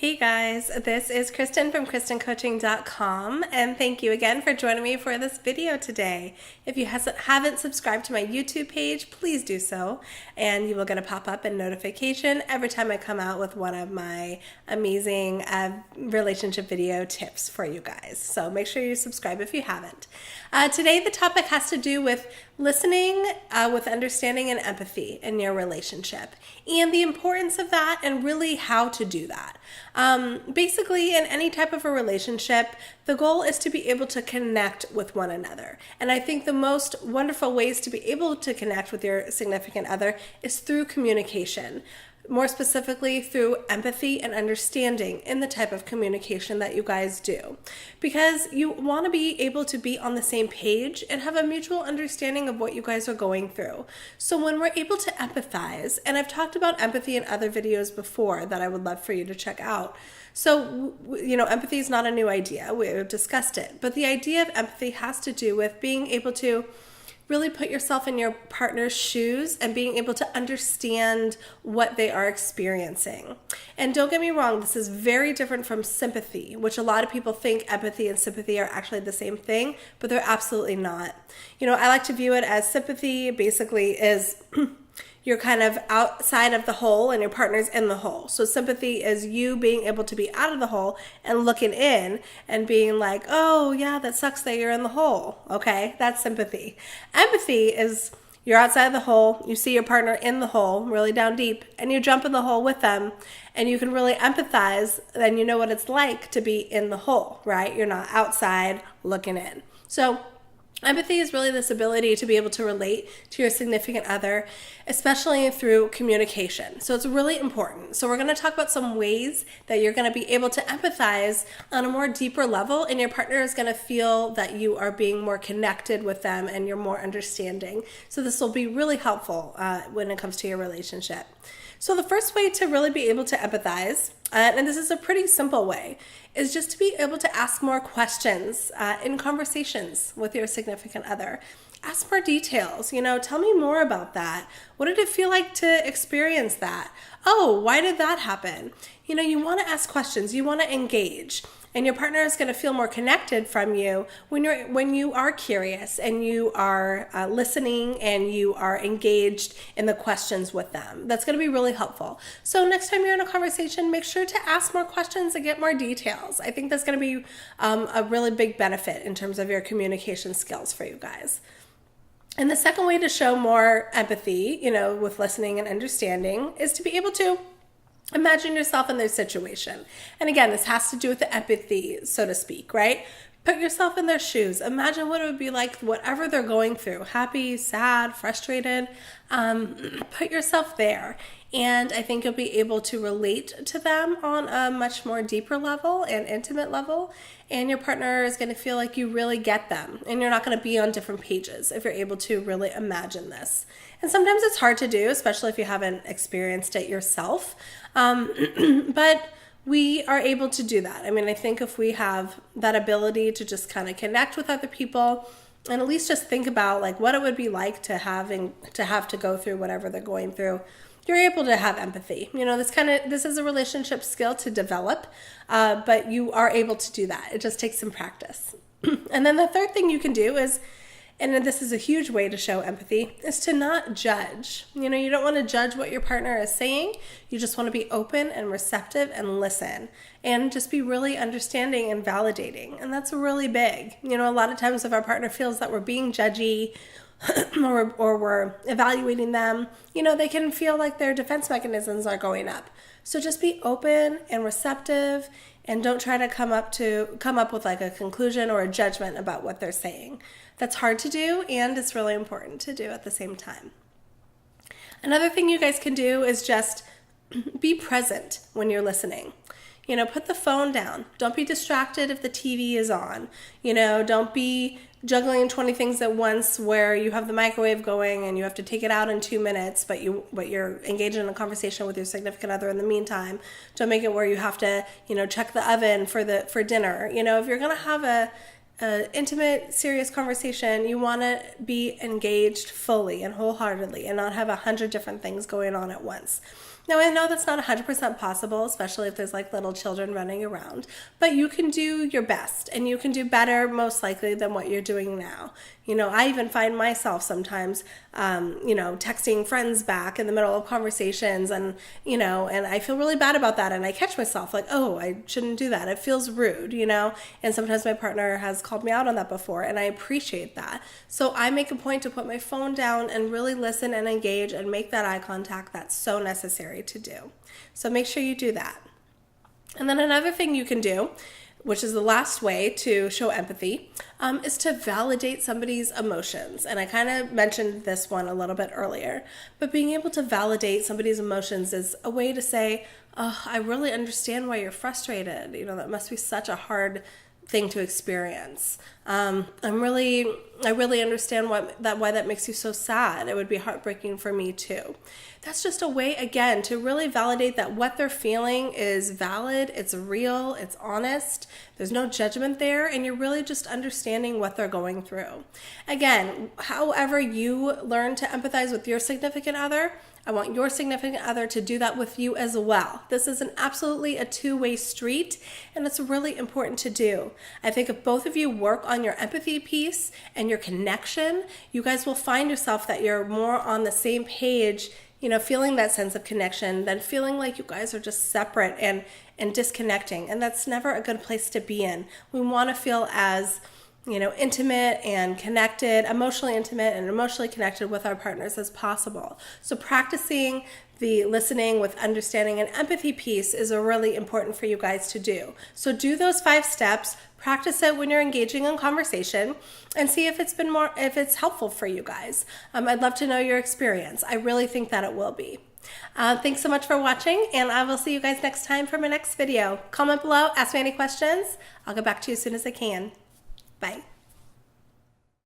Hey guys, this is Kristin from KristinCoaching.com, and thank you again for joining me for this video today. If you haven't subscribed to my YouTube page, please do so, and you will get a pop-up and notification every time I come out with one of my amazing relationship video tips for you guys. So make sure you subscribe if you haven't. Today the topic has to do with listening with understanding and empathy in your relationship, and the importance of that and really how to do that. Basically, in any type of a relationship, the goal is to be able to connect with one another. And I think the most wonderful ways to be able to connect with your significant other is through communication. More specifically through empathy and understanding in the type of communication that you guys do. Because you want to be able to be on the same page and have a mutual understanding of what you guys are going through. So when we're able to empathize, and I've talked about empathy in other videos before that I would love for you to check out. So, empathy is not a new idea. We've discussed it. But the idea of empathy has to do with being able to really put yourself in your partner's shoes and being able to understand what they are experiencing. And don't get me wrong, this is very different from sympathy, which a lot of people think empathy and sympathy are actually the same thing, but they're absolutely not. I like to view it as sympathy basically is you're kind of outside of the hole and your partner's in the hole. So sympathy is you being able to be out of the hole and looking in and being like, oh yeah, that sucks that you're in the hole. Okay, that's sympathy. Empathy is you're outside the hole, you see your partner in the hole, really down deep, and you jump in the hole with them, and you can really empathize, and you know what it's like to be in the hole, right? You're not outside looking in. So empathy is really this ability to be able to relate to your significant other, especially through communication. So it's really important. So we're going to talk about some ways that you're going to be able to empathize on a more deeper level, and your partner is going to feel that you are being more connected with them and you're more understanding. So this will be really helpful when it comes to your relationship. So the first way to really be able to empathize, and this is a pretty simple way, is just to be able to ask more questions in conversations with your significant other. Ask more details, tell me more about that. What did it feel like to experience that? Oh, why did that happen? You want to ask questions, you want to engage. And your partner is going to feel more connected from you when you are curious and you are listening and you are engaged in the questions with them. That's going to be really helpful. So next time you're in a conversation, make sure to ask more questions and get more details. I think that's going to be a really big benefit in terms of your communication skills for you guys. And the second way to show more empathy, with listening and understanding, is to be able to imagine yourself in their situation. And again, this has to do with the empathy, so to speak, right? Put yourself in their shoes. Imagine what it would be like, whatever they're going through, happy, sad, frustrated. Put yourself there. And I think you'll be able to relate to them on a much more deeper level and intimate level. And your partner is going to feel like you really get them. And you're not going to be on different pages if you're able to really imagine this. And sometimes it's hard to do, especially if you haven't experienced it yourself. But we are able to do that. I think if we have that ability to just kind of connect with other people and at least just think about like what it would be like to have to go through whatever they're going through, you're able to have empathy. This is a relationship skill to develop, but you are able to do that. It just takes some practice. And then the third thing you can do is, and this is a huge way to show empathy, is to not judge. You don't want to judge what your partner is saying. You just want to be open and receptive and listen and just be really understanding and validating. And that's really big. A lot of times if our partner feels that we're being judgy or we're evaluating them, they can feel like their defense mechanisms are going up. So just be open and receptive and don't try to come up with like a conclusion or a judgment about what they're saying. That's hard to do, and it's really important to do at the same time. Another thing you guys can do is just be present when you're listening. Put the phone down. Don't be distracted if the TV is on. Don't be juggling 20 things at once where you have the microwave going and you have to take it out in 2 minutes, but you're engaged in a conversation with your significant other in the meantime. Don't make it where you have to, check the oven for dinner. If you're going to have a intimate, serious conversation, you want to be engaged fully and wholeheartedly and not have 100 different things going on at once. Now, I know that's not 100% possible, especially if there's like little children running around, but you can do your best, and you can do better most likely than what you're doing now. You know, I even find myself sometimes, texting friends back in the middle of conversations, and I feel really bad about that, and I catch myself like, oh, I shouldn't do that. It feels rude, and sometimes my partner has called me out on that before, and I appreciate that. So I make a point to put my phone down and really listen and engage and make that eye contact that's so necessary to do. So make sure you do that. And then another thing you can do, which is the last way to show empathy, is to validate somebody's emotions. And I kind of mentioned this one a little bit earlier, but being able to validate somebody's emotions is a way to say, oh, I really understand why you're frustrated. That must be such a hard thing to experience. I really understand why that makes you so sad. It would be heartbreaking for me too. That's just a way, again, to really validate that what they're feeling is valid, it's real, it's honest, there's no judgment there, and you're really just understanding what they're going through. Again, however you learn to empathize with your significant other, I want your significant other to do that with you as well. This is absolutely a two-way street, and it's really important to do. I think if both of you work on your empathy piece and your connection, you guys will find yourself that you're more on the same page, feeling that sense of connection than feeling like you guys are just separate and disconnecting. And that's never a good place to be in. We want to feel as intimate and connected, emotionally intimate and emotionally connected with our partners as possible. So practicing the listening with understanding and empathy piece is really important for you guys to do. So do those 5 steps, practice it when you're engaging in conversation, and see if it's helpful for you guys. I'd love to know your experience. I really think that it will be. Thanks so much for watching, and I will see you guys next time for my next video. Comment below, ask me any questions. I'll get back to you as soon as I can. Bye.